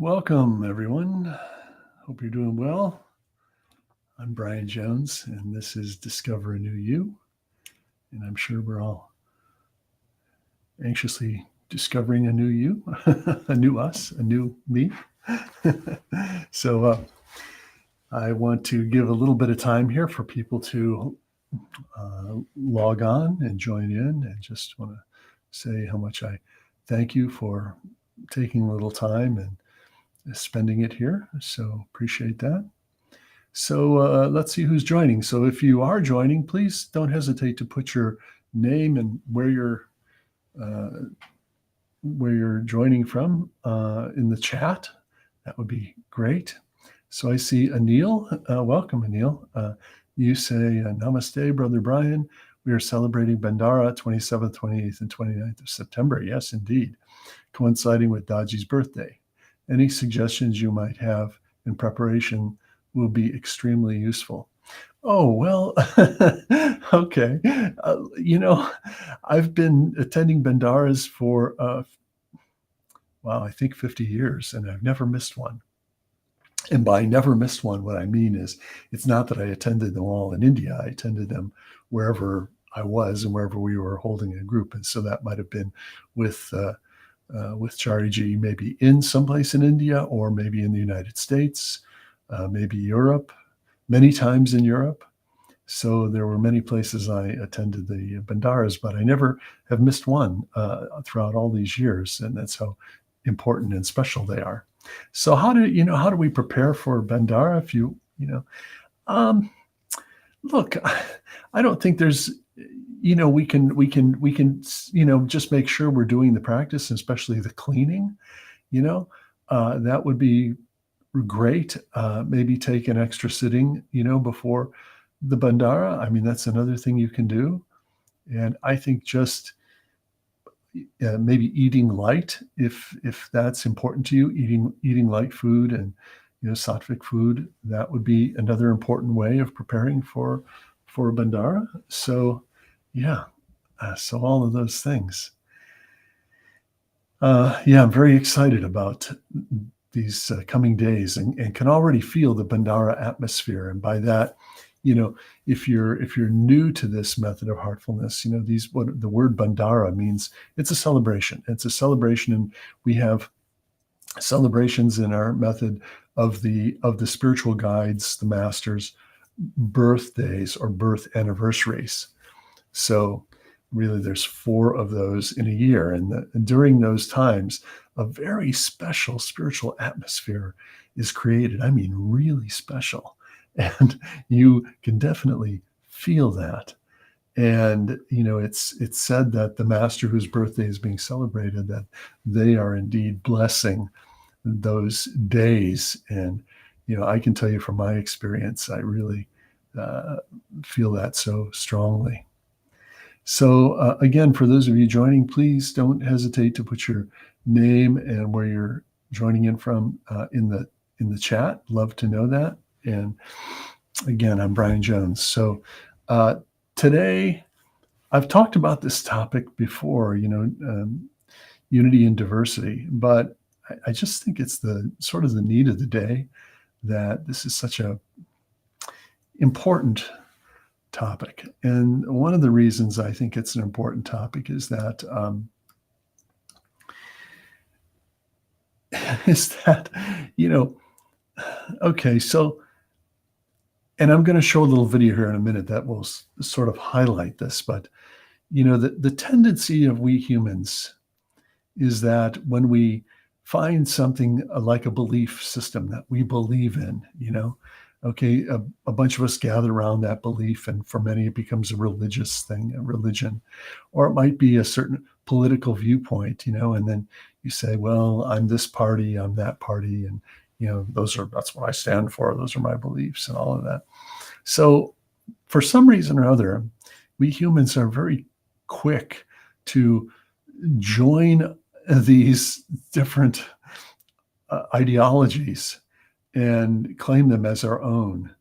Welcome, everyone. Hope you're doing well. I'm Brian Jones, and this is Discover a New You. And I'm sure we're all anxiously discovering a new you, a new us, a new me. so I want to give a little bit of time here for people to log on and join in, and just want to say how much I thank you for taking a little time and spending it here. So appreciate that. So let's see who's joining. So if you are joining, please don't hesitate to put your name and uh, where you're joining from in the chat. That would be great. So I see Anil. Welcome, Anil. You say, Namaste, Brother Brian. We are celebrating Bandara 27th, 28th, and 29th of September. Yes, indeed. Coinciding with Daji's birthday. Any suggestions you might have in preparation will be extremely useful. Oh, well, okay. I've been attending Bandaras for, I think 50 years, and I've never missed one. And by never missed one, what I mean is it's not that I attended them all in India. I attended them wherever I was and wherever we were holding a group. And so that might have been with Chariji, maybe in someplace in India, or maybe in the United States, maybe Europe, many times in Europe. So there were many places I attended the Bandaras, but I never have missed one throughout all these years. And that's how important and special they are. So how do we prepare for Bandara? Look, I don't think there's, we can, just make sure we're doing the practice, especially the cleaning, that would be great. Maybe take an extra sitting, before the Bandara. I mean, that's another thing you can do. And I think just maybe eating light, if that's important to you, eating light food and sattvic food, that would be another important way of preparing for Bandara. So yeah, so all of those things. I'm very excited about these coming days, and can already feel the Bandara atmosphere. And by that, if you're new to this method of heartfulness, what the word Bandara means. It's a celebration. It's a celebration, and we have celebrations in our method of the spiritual guides, the masters' birthdays or birth anniversaries. So really, there's 4 of those in a year, and during those times, a very special spiritual atmosphere is created. I mean, really special. And you can definitely feel that. And, it's said that the master whose birthday is being celebrated, that they are indeed blessing those days. And, I can tell you from my experience, I really feel that so strongly. So again, for those of you joining, please don't hesitate to put your name and where you're joining in from in the chat. Love to know that. And again, I'm Brian Jones. So today, I've talked about this topic before, unity and diversity, but I just think it's the sort of the need of the day that this is such a important topic. And one of the reasons I think it's an important topic is that okay, so, and I'm going to show a little video here in a minute that will sort of highlight this, but the tendency of we humans is that when we find something like a belief system that we believe in, okay, a bunch of us gather around that belief, and for many it becomes a religious thing, a religion, or it might be a certain political viewpoint, and then you say, well, I'm this party, I'm that party, and that's what I stand for, those are my beliefs and all of that. So for some reason or other, we humans are very quick to join these different ideologies and claim them as our own.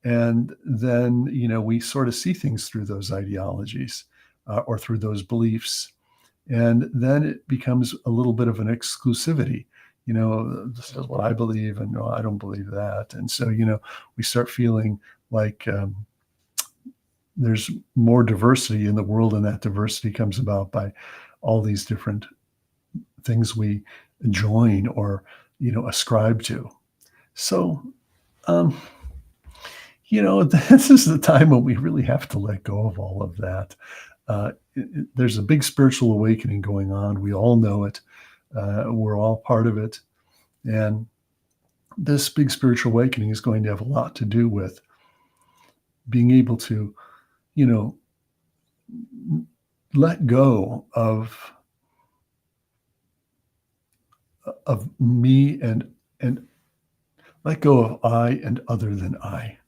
And then, we sort of see things through those ideologies or through those beliefs. And then it becomes a little bit of an exclusivity. This is what I believe, and no, I don't believe that. And so, we start feeling like there's more diversity in the world, and that diversity comes about by all these different things we join or, ascribe to. So, um, this is the time when we really have to let go of all of that. There's a big spiritual awakening going on. We all know it. We're all part of it. And this big spiritual awakening is going to have a lot to do with being able to, you know, let go of me and let go of I and other than I.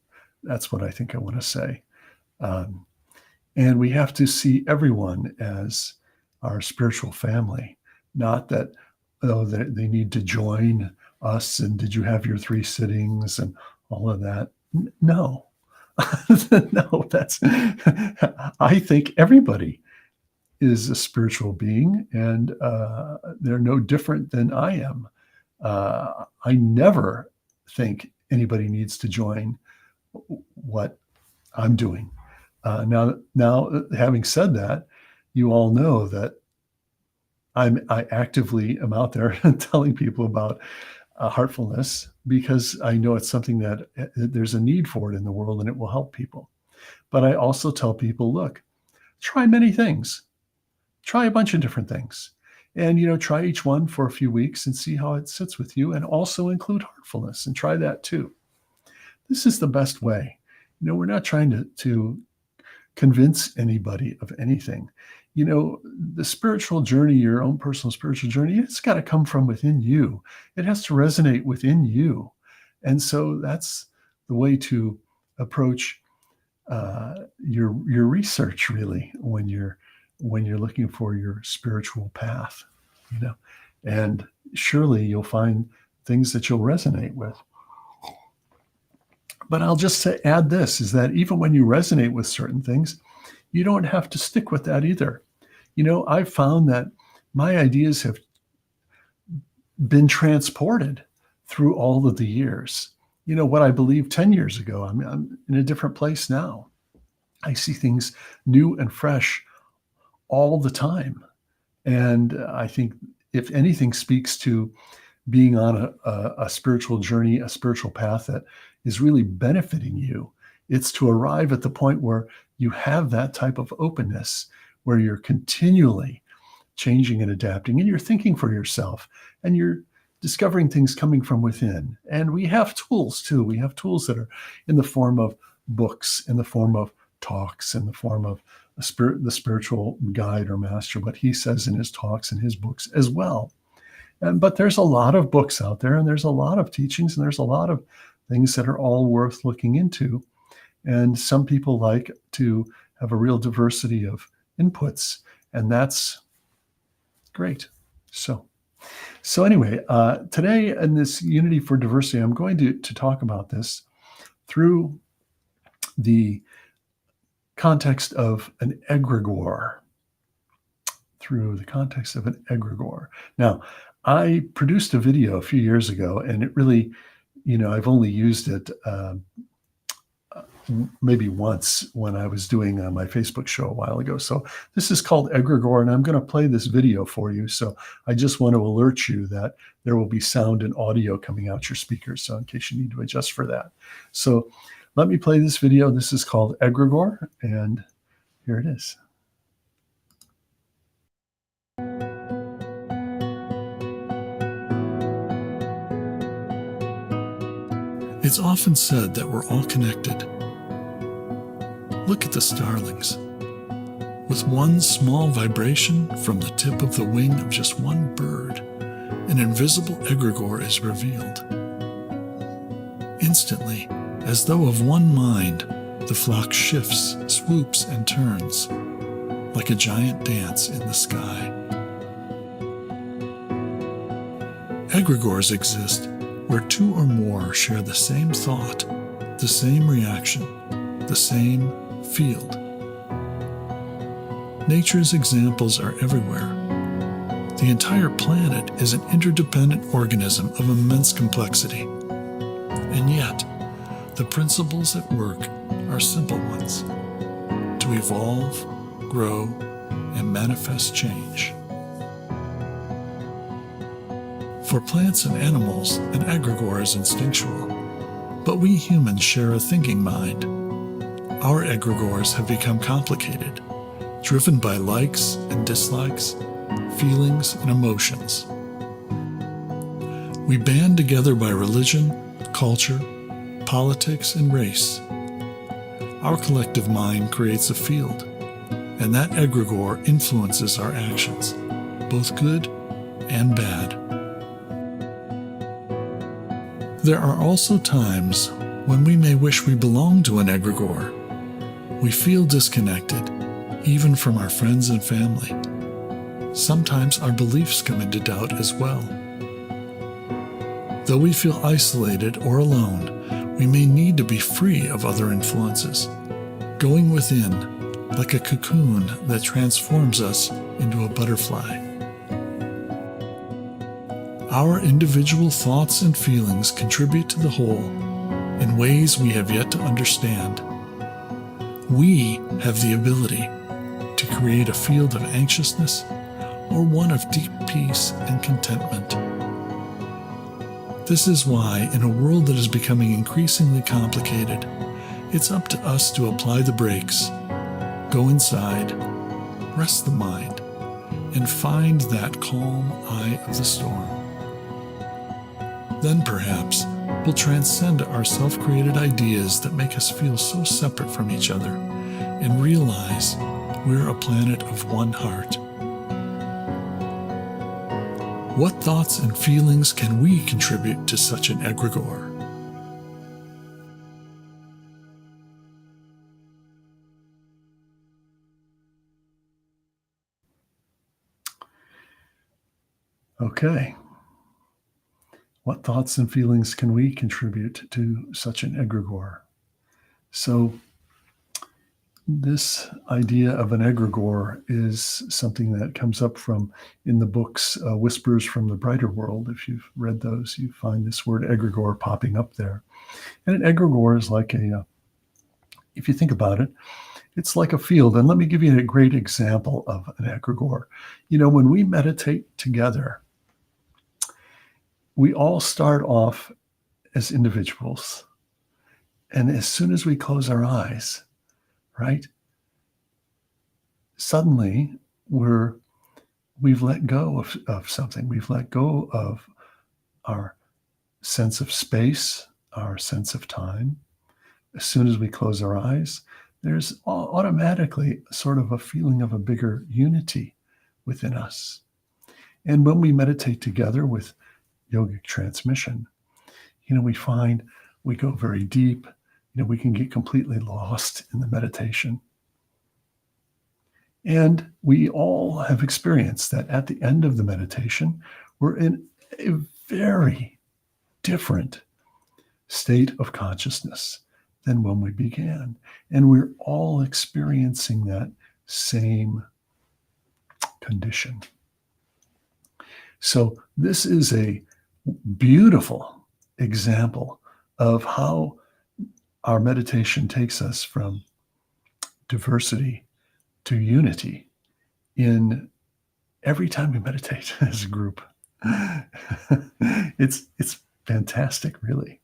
That's what I think I want to say. Um, and we have to see everyone as our spiritual family, not that, oh, they need to join us and did you have your three sittings and all of that. No, no, I think everybody is a spiritual being and they're no different than I am. I never think anybody needs to join what I'm doing. Now, having said that, you all know that I actively am out there telling people about heartfulness because I know it's something that there's a need for it in the world and it will help people. But I also tell people, look, try many things, try a bunch of different things, and try each one for a few weeks and see how it sits with you, and also include heartfulness and try that too. This is the best way. We're not trying to convince anybody of anything. The spiritual journey, your own personal spiritual journey, it's got to come from within you. It has to resonate within you. And so that's the way to approach your research, really, when you're looking for your spiritual path, and surely you'll find things that you'll resonate with. But I'll just add this, is that even when you resonate with certain things, you don't have to stick with that either. I've found that my ideas have been transported through all of the years. What I believed 10 years ago, I'm in a different place now. I see things new and fresh all the time. And I think if anything speaks to being on a spiritual journey, a spiritual path that is really benefiting you, it's to arrive at the point where you have that type of openness, where you're continually changing and adapting, and you're thinking for yourself, and you're discovering things coming from within. And we have tools too. We have tools that are in the form of books, in the form of talks, in the form of the spiritual guide or master, what he says in his talks and his books as well. But there's a lot of books out there, and there's a lot of teachings, and there's a lot of things that are all worth looking into. And some people like to have a real diversity of inputs, and that's great. So anyway, today in this Unity for Diversity, I'm going to talk about this through the context of an egregore. Now, I produced a video a few years ago, and it really, I've only used it maybe once when I was doing my Facebook show a while ago. So this is called Egregore, and I'm going to play this video for you. So I just want to alert you that there will be sound and audio coming out your speakers, so in case you need to adjust for that. So let me play this video. This is called Egregore, and here it is. It's often said that we're all connected. Look at the starlings. With one small vibration from the tip of the wing of just one bird, an invisible egregore is revealed. Instantly, as though of one mind, the flock shifts, swoops, and turns, like a giant dance in the sky. Egregores exist where two or more share the same thought, the same reaction, the same field. Nature's examples are everywhere. The entire planet is an interdependent organism of immense complexity. And yet, the principles at work are simple ones: to evolve, grow, and manifest change. For plants and animals, an egregore is instinctual, but we humans share a thinking mind. Our egregores have become complicated, driven by likes and dislikes, feelings and emotions. We band together by religion, culture, politics, and race. Our collective mind creates a field, and that egregore influences our actions, both good and bad. There are also times when we may wish we belonged to an egregore. We feel disconnected, even from our friends and family. Sometimes our beliefs come into doubt as well. Though we feel isolated or alone, we may need to be free of other influences, going within like a cocoon that transforms us into a butterfly. Our individual thoughts and feelings contribute to the whole in ways we have yet to understand. We have the ability to create a field of anxiousness or one of deep peace and contentment. This is why, in a world that is becoming increasingly complicated, it's up to us to apply the brakes, go inside, rest the mind, and find that calm eye of the storm. Then perhaps we'll transcend our self-created ideas that make us feel so separate from each other and realize we're a planet of one heart. What thoughts and feelings can we contribute to such an egregore? Okay. What thoughts and feelings can we contribute to such an egregore? So, this idea of an egregore is something that comes up from in the books Whispers from the Brighter World. If you've read those, you find this word egregore popping up there. And an egregore is like if you think about it, it's like a field. And let me give you a great example of an egregore. You know, when we meditate together, we all start off as individuals. And as soon as we close our eyes, right, suddenly we've let go of something. We've let go of our sense of space, our sense of time. As soon as we close our eyes, there's automatically sort of a feeling of a bigger unity within us. And when we meditate together with yogic transmission, you know, we find we go very deep. You know, we can get completely lost in the meditation. And we all have experienced that at the end of the meditation, we're in a very different state of consciousness than when we began. And we're all experiencing that same condition. So this is a beautiful example of how our meditation takes us from diversity to unity in every time we meditate as a group. It's fantastic, really.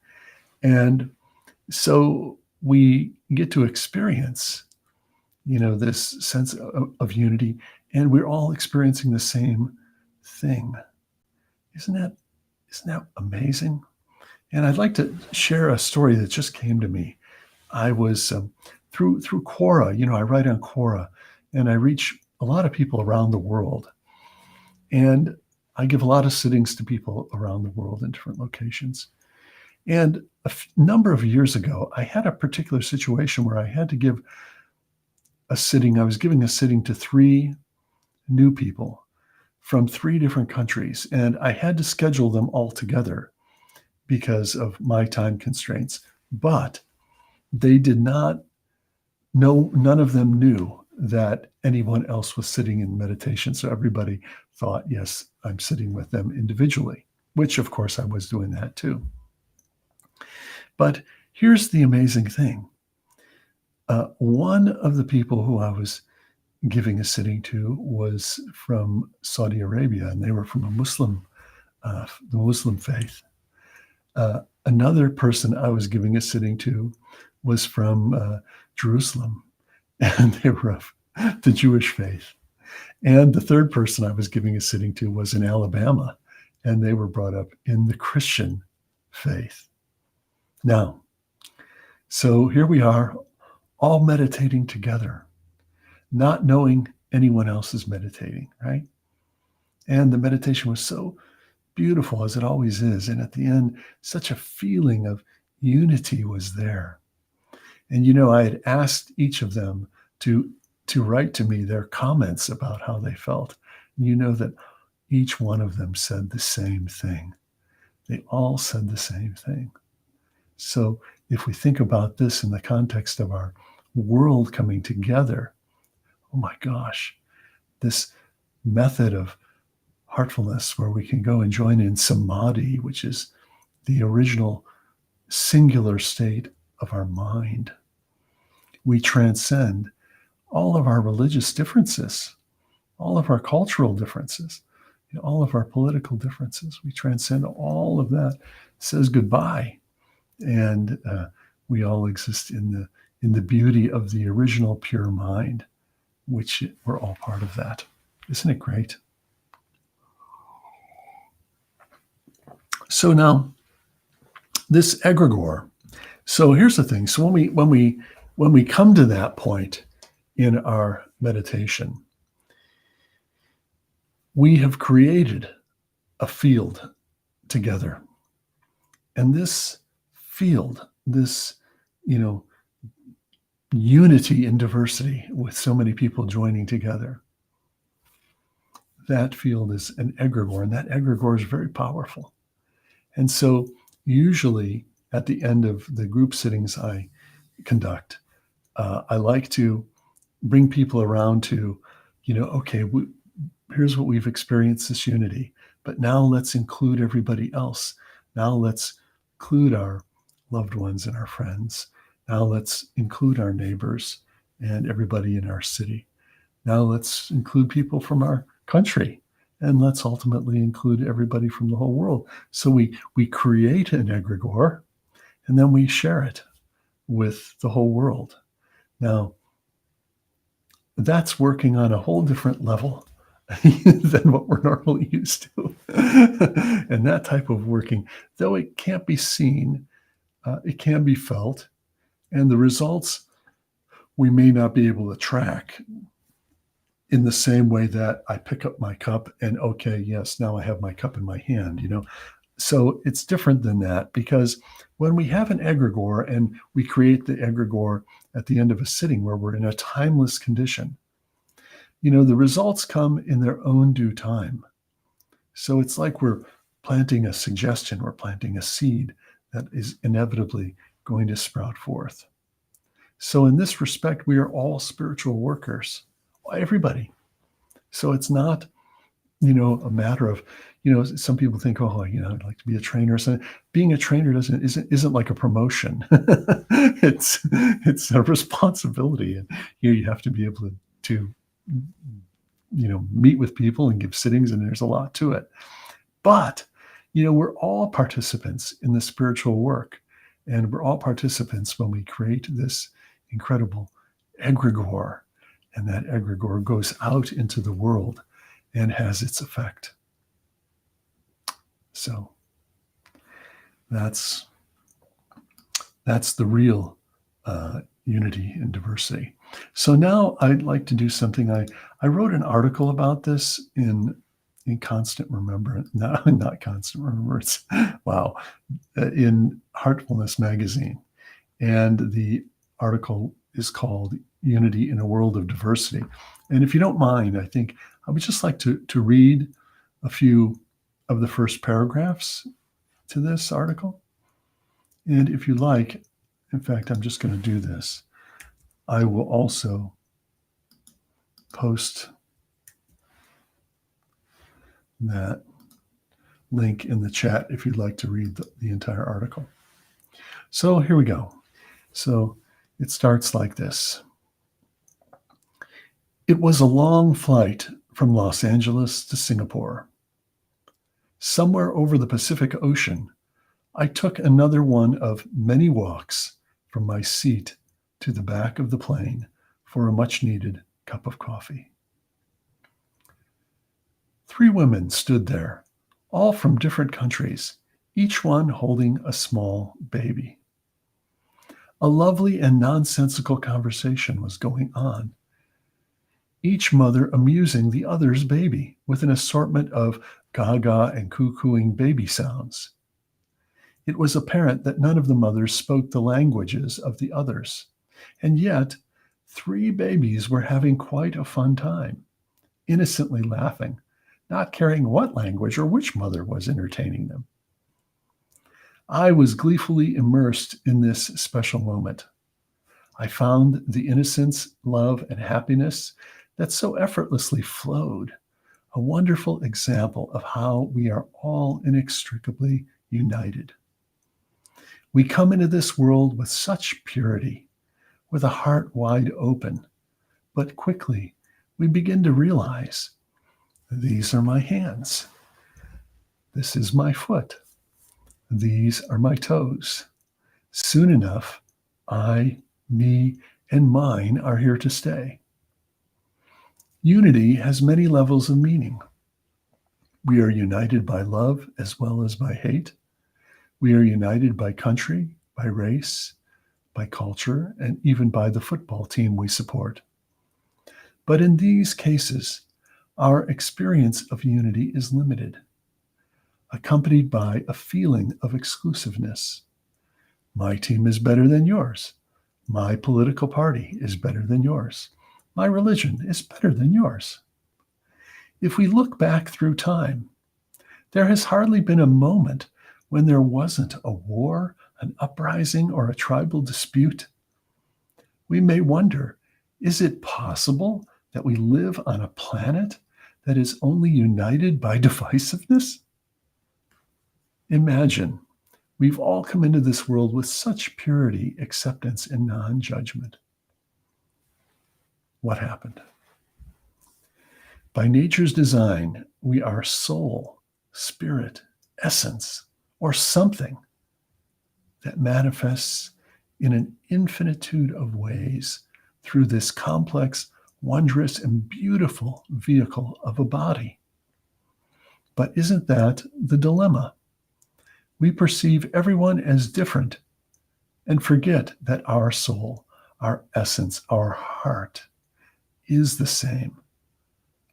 And so we get to experience, you know, this sense of unity, and we're all experiencing the same thing. Isn't that amazing? And I'd like to share a story that just came to me. I was through Quora. You know, I write on Quora, and I reach a lot of people around the world. And I give a lot of sittings to people around the world in different locations. And a number of years ago, I had a particular situation where I had to give a sitting. I was giving a sitting to 3 new people from 3 different countries, and I had to schedule them all together because of my time constraints. But they did not know, none of them knew that anyone else was sitting in meditation. So everybody thought, yes, I'm sitting with them individually, which of course I was doing that too. But here's the amazing thing. One of the people who I was giving a sitting to was from Saudi Arabia, and they were from the Muslim faith. Another person I was giving a sitting to was from Jerusalem, and they were of the Jewish faith. And the third person I was giving a sitting to was in Alabama, and they were brought up in the Christian faith. Now, so here we are, all meditating together, not knowing anyone else is meditating, right? And the meditation was so beautiful, as it always is. And at the end, such a feeling of unity was there. And, I had asked each of them to write to me their comments about how they felt. And that each one of them said the same thing. They all said the same thing. So if we think about this in the context of our world coming together, oh my gosh, this method of heartfulness where we can go and join in samadhi, which is the original singular state of our mind. We transcend all of our religious differences, all of our cultural differences, all of our political differences. We transcend all of that, says goodbye. And we all exist in the beauty of the original pure mind, which we're all part of that. Isn't it great? So now, this egregore. So here's the thing. So when we come to that point in our meditation, we have created a field together, and this field, this unity in diversity with so many people joining together, that field is an egregore, and that egregore is very powerful. And so usually at the end of the group sittings I conduct, I like to bring people around to, okay, here's what we've experienced, this unity, but now let's include everybody else. Now let's include our loved ones and our friends. Now let's include our neighbors and everybody in our city. Now let's include people from our country, and let's ultimately include everybody from the whole world. So we create an egregore, and then we share it with the whole world. Now, that's working on a whole different level than what we're normally used to. And that type of working, though it can't be seen, it can be felt, and the results we may not be able to track in the same way that I pick up my cup and, okay, yes, now I have my cup in my hand, So it's different than that, because when we have an egregore and we create the egregore at the end of a sitting where we're in a timeless condition, the results come in their own due time. So it's like we're planting a suggestion, we're planting a seed that is inevitably going to sprout forth. So in this respect, we are all spiritual workers, everybody. So it's not, a matter of, some people think, oh, I'd like to be a trainer or something. Being a trainer isn't like a promotion. it's a responsibility, and you have to be able to meet with people and give sittings, and there's a lot to it. But we're all participants in the spiritual work, and we're all participants when we create this incredible egregore, and that egregore goes out into the world and has its effect. So that's the real unity and diversity. So now I'd like to do something. I wrote an article about this in Constant Remembrance, not Constant Remembrance, wow, in Heartfulness magazine. And the article is called Unity in a World of Diversity. And if you don't mind, I think I would just like to read a few of the first paragraphs to this article. And if you like, in fact, I'm just going to do this. I will also post that link in the chat if you'd like to read the entire article. So here we go. So it starts like this. It was a long flight from Los Angeles to Singapore. Somewhere over the Pacific Ocean, I took another one of many walks from my seat to the back of the plane for a much-needed cup of coffee. 3 women stood there, all from different countries, each one holding a small baby. A lovely and nonsensical conversation was going on, each mother amusing the other's baby with an assortment of gaga and coo-cooing baby sounds. It was apparent that none of the mothers spoke the languages of the others, and yet 3 babies were having quite a fun time, innocently laughing, not caring what language or which mother was entertaining them. I was gleefully immersed in this special moment. I found the innocence, love, and happiness that so effortlessly flowed a wonderful example of how we are all inextricably united. We come into this world with such purity, with a heart wide open, but quickly we begin to realize, these are my hands. This is my foot. These are my toes. Soon enough, I, me, and mine are here to stay. Unity has many levels of meaning. We are united by love as well as by hate. We are united by country, by race, by culture, and even by the football team we support. But in these cases, our experience of unity is limited, accompanied by a feeling of exclusiveness. My team is better than yours. My political party is better than yours. My religion is better than yours. If we look back through time, there has hardly been a moment when there wasn't a war, an uprising, or a tribal dispute. We may wonder, is it possible that we live on a planet that is only united by divisiveness? Imagine, we've all come into this world with such purity, acceptance, and non-judgment. What happened? By nature's design, we are soul, spirit, essence, or something that manifests in an infinitude of ways through this complex, wondrous, and beautiful vehicle of a body. But isn't that the dilemma? We perceive everyone as different and forget that our soul, our essence, our heart is the same.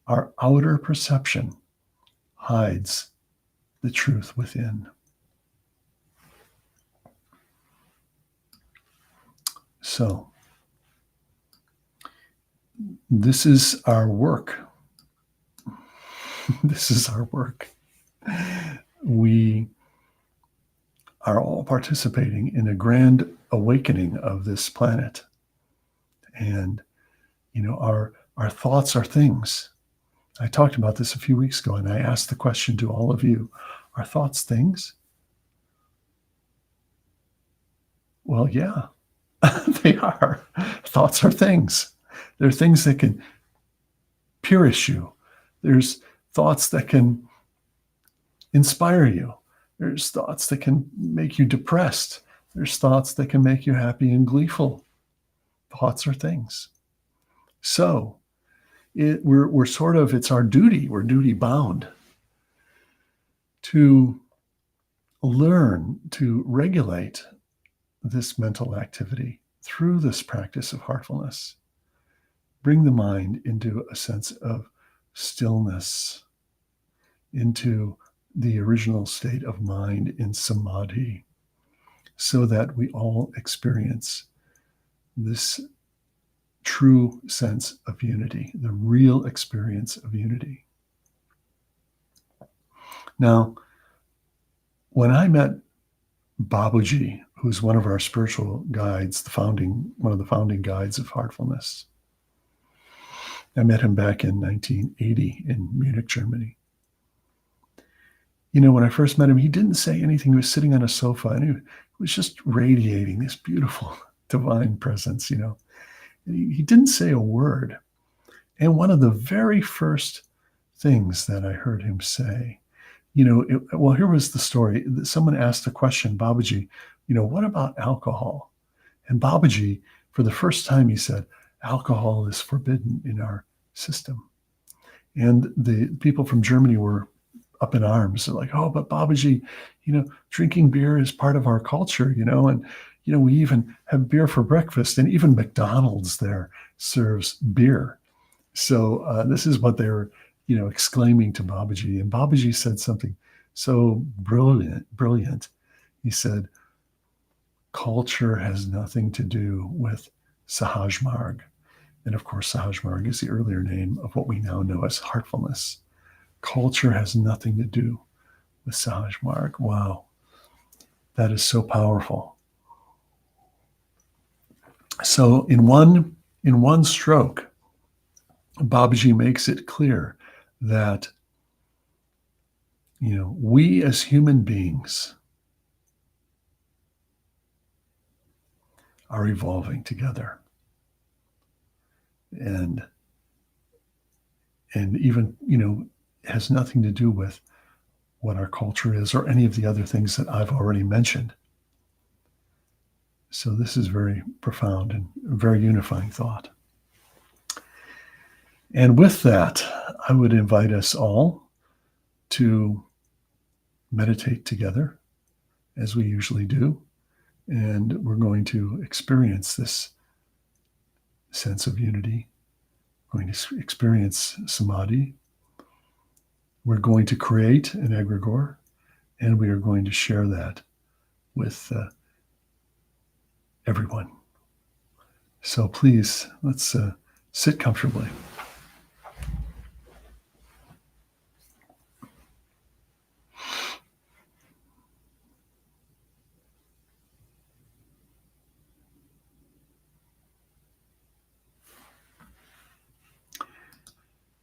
Our outer perception hides the truth within. So, this is our work. This is our work. We are all participating in a grand awakening of this planet. And, our thoughts are things. I talked about this a few weeks ago, and I asked the question to all of you, are thoughts things? Well, yeah, they are. Thoughts are things. They're things that can pierce you. There's thoughts that can inspire you. There's thoughts that can make you depressed. There's thoughts that can make you happy and gleeful. Thoughts are things. So we're sort of, it's our duty, we're duty bound to learn to regulate this mental activity through this practice of heartfulness. Bring the mind into a sense of stillness, into the original state of mind in samadhi, so that we all experience this true sense of unity, the real experience of unity. Now, when I met Babaji, who's one of our spiritual guides, one of the founding guides of heartfulness, I met him back in 1980 in Munich, Germany. When I first met him, he didn't say anything. He was sitting on a sofa and he was just radiating this beautiful divine presence. He didn't say a word. And one of the very first things that I heard him say, well, here was the story. Someone asked the question, Babaji, what about alcohol? And Babaji, for the first time, he said, alcohol is forbidden in our system. And the people from Germany were up in arms. They're like, oh, but Babaji, drinking beer is part of our culture, and, we even have beer for breakfast, and even McDonald's there serves beer. So this is what they were, exclaiming to Babaji. And Babaji said something so brilliant. He said, culture has nothing to do with Sahaj Marg. And of course, Sahaj Marg is the earlier name of what we now know as heartfulness. Culture has nothing to do with Sahaj Marg. Wow, that is so powerful. So in one stroke, Babaji makes it clear that we as human beings are evolving together, and even has nothing to do with what our culture is or any of the other things that I've already mentioned. So this is very profound and very unifying thought. And with that, I would invite us all to meditate together as we usually do. And we're going to experience this sense of unity, going to experience samadhi. We're going to create an egregore, and we are going to share that with everyone. So please, let's sit comfortably.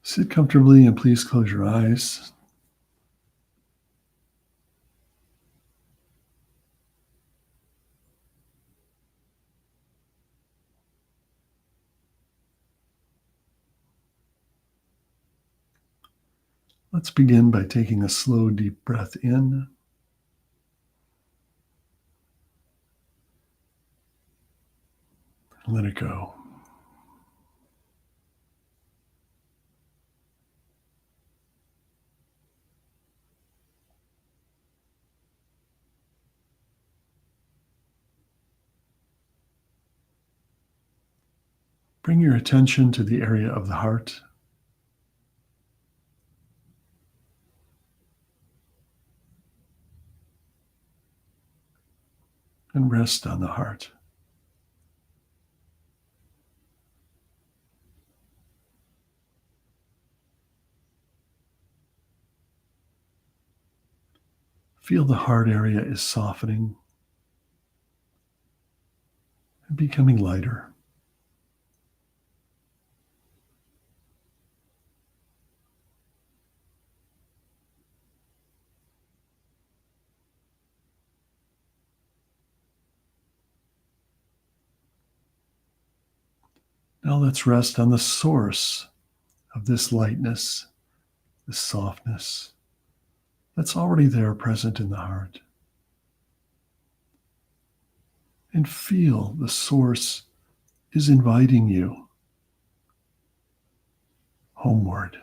Sit comfortably and please close your eyes. Let's begin by taking a slow, deep breath in. Let it go. Bring your attention to the area of the heart. And rest on the heart. Feel the heart area is softening and becoming lighter. Now let's rest on the source of this lightness, this softness that's already there present in the heart. And feel the source is inviting you homeward.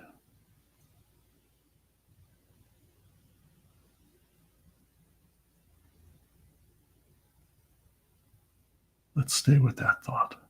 Let's stay with that thought.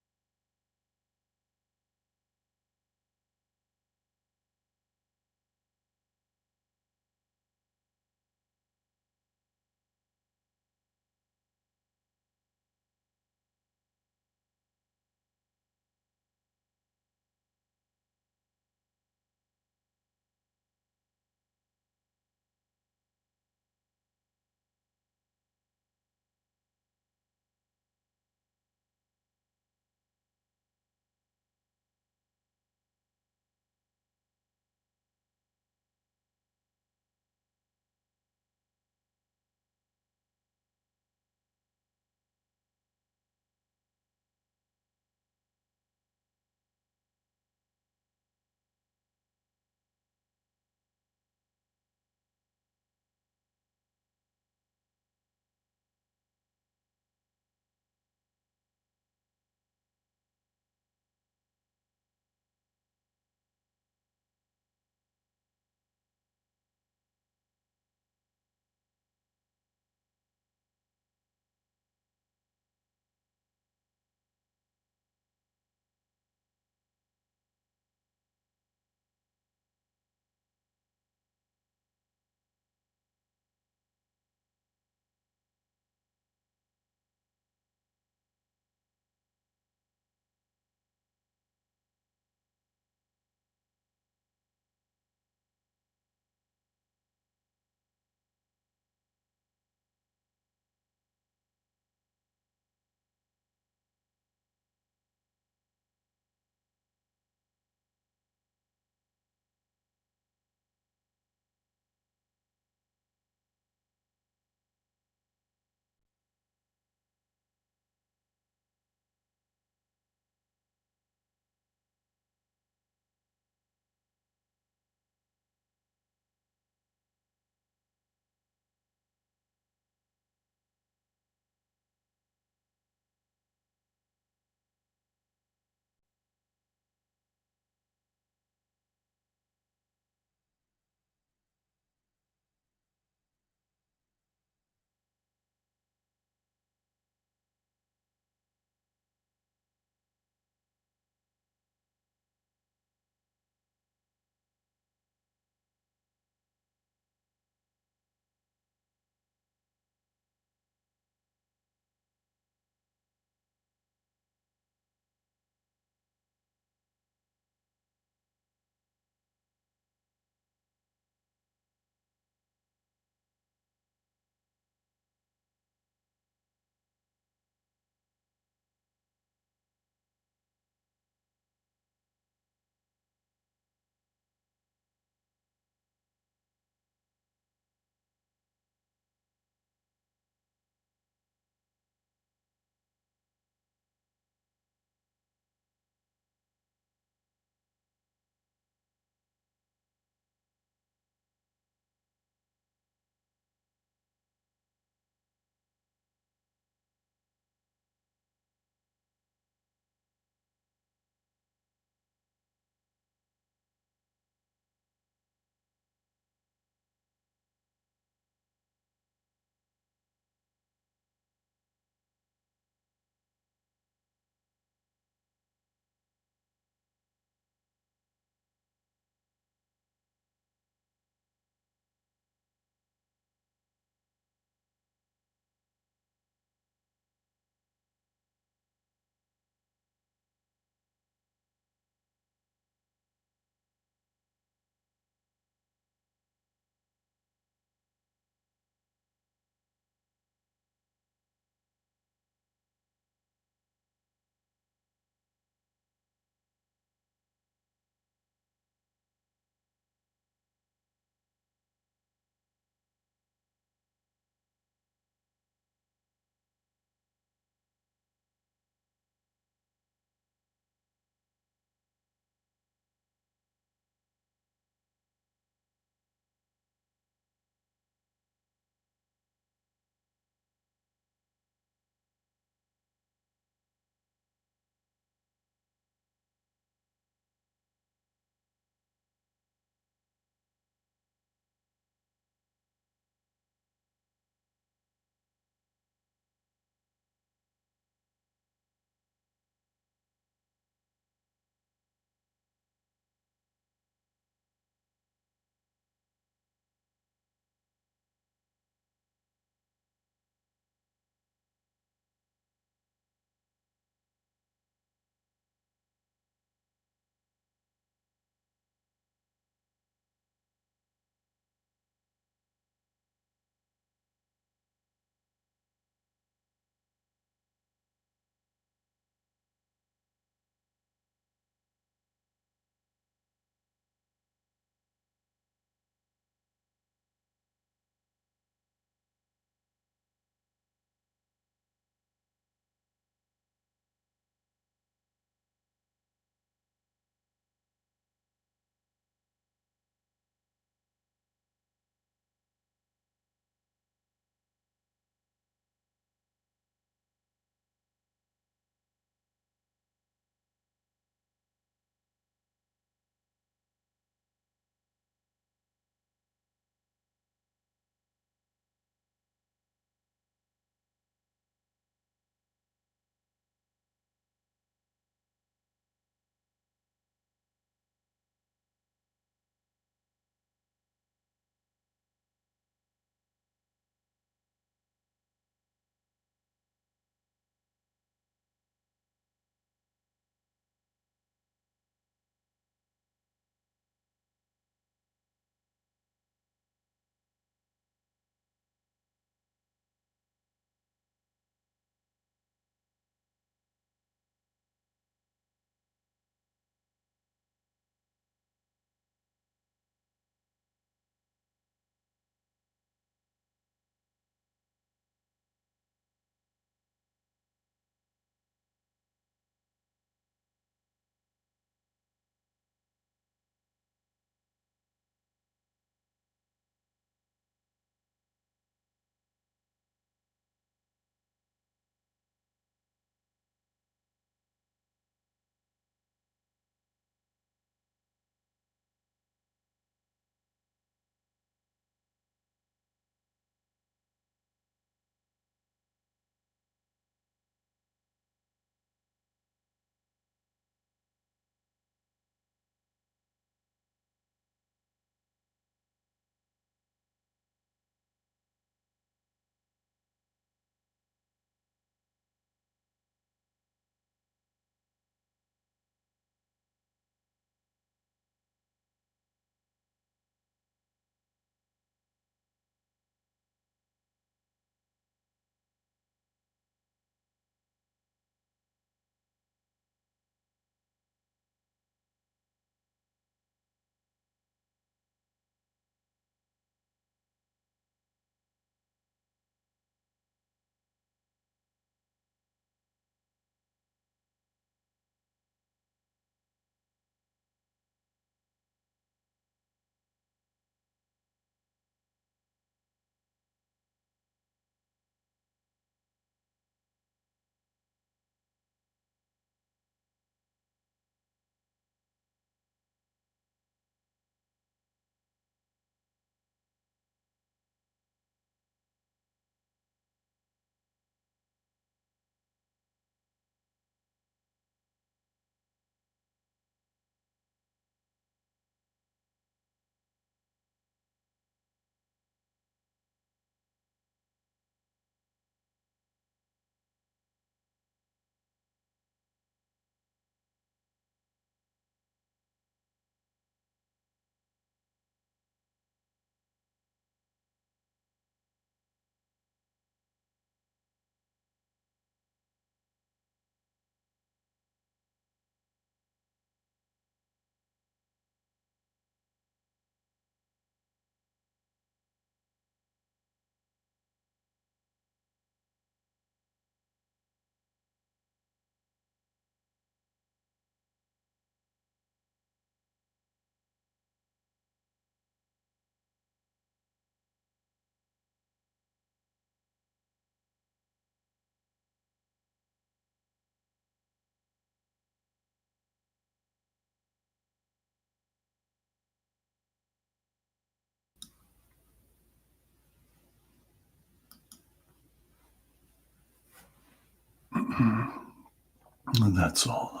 And that's all.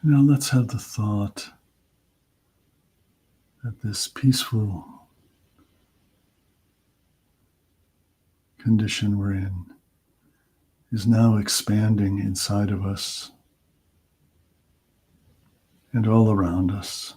Now let's have the thought that this peaceful condition we're in is now expanding inside of us and all around us.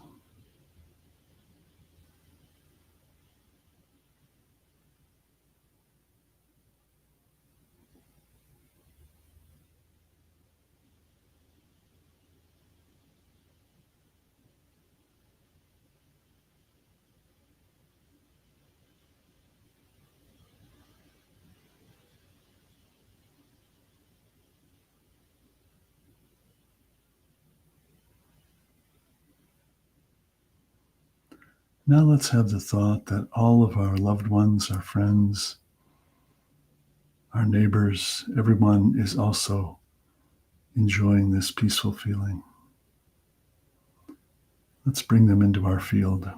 Now let's have the thought that all of our loved ones, our friends, our neighbors, everyone is also enjoying this peaceful feeling. Let's bring them into our field.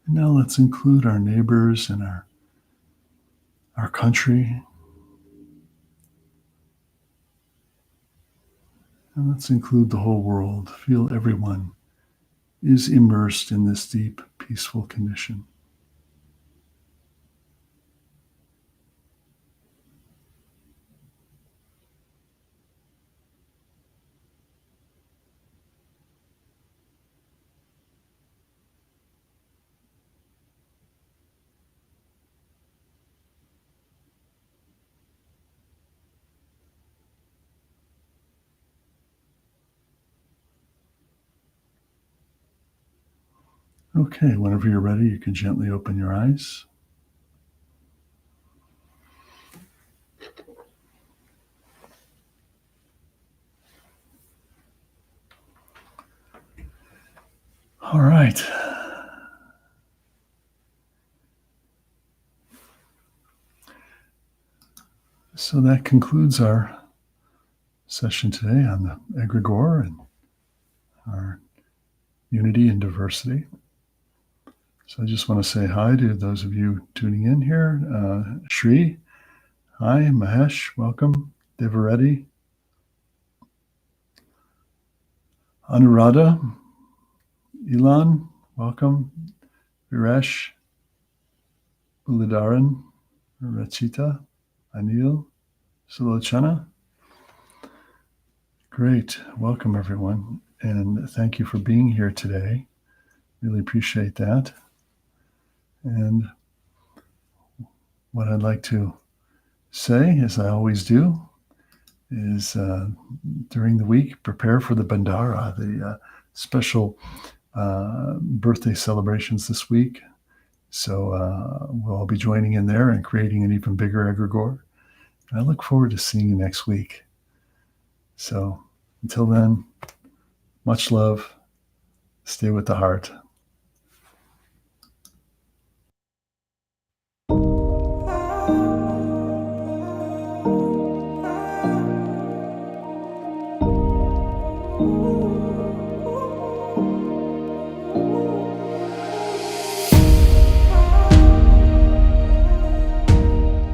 And now let's include our neighbors and our country. And let's include the whole world. Feel everyone is immersed in this deep, peaceful condition. Okay, whenever you're ready, you can gently open your eyes. All right. So that concludes our session today on the egregore and our unity and diversity. So I just want to say hi to those of you tuning in here. Shri, hi. Mahesh, welcome. Devareddy. Anuradha, Ilan, welcome. Viresh, Ulidaran, Rachita, Anil, Sulochana. Great. Welcome, everyone. And thank you for being here today. Really appreciate that. And what I'd like to say, as I always do, is during the week, prepare for the Bandara, the special birthday celebrations this week. So we'll all be joining in there and creating an even bigger egregore. And I look forward to seeing you next week. So until then, much love. Stay with the heart.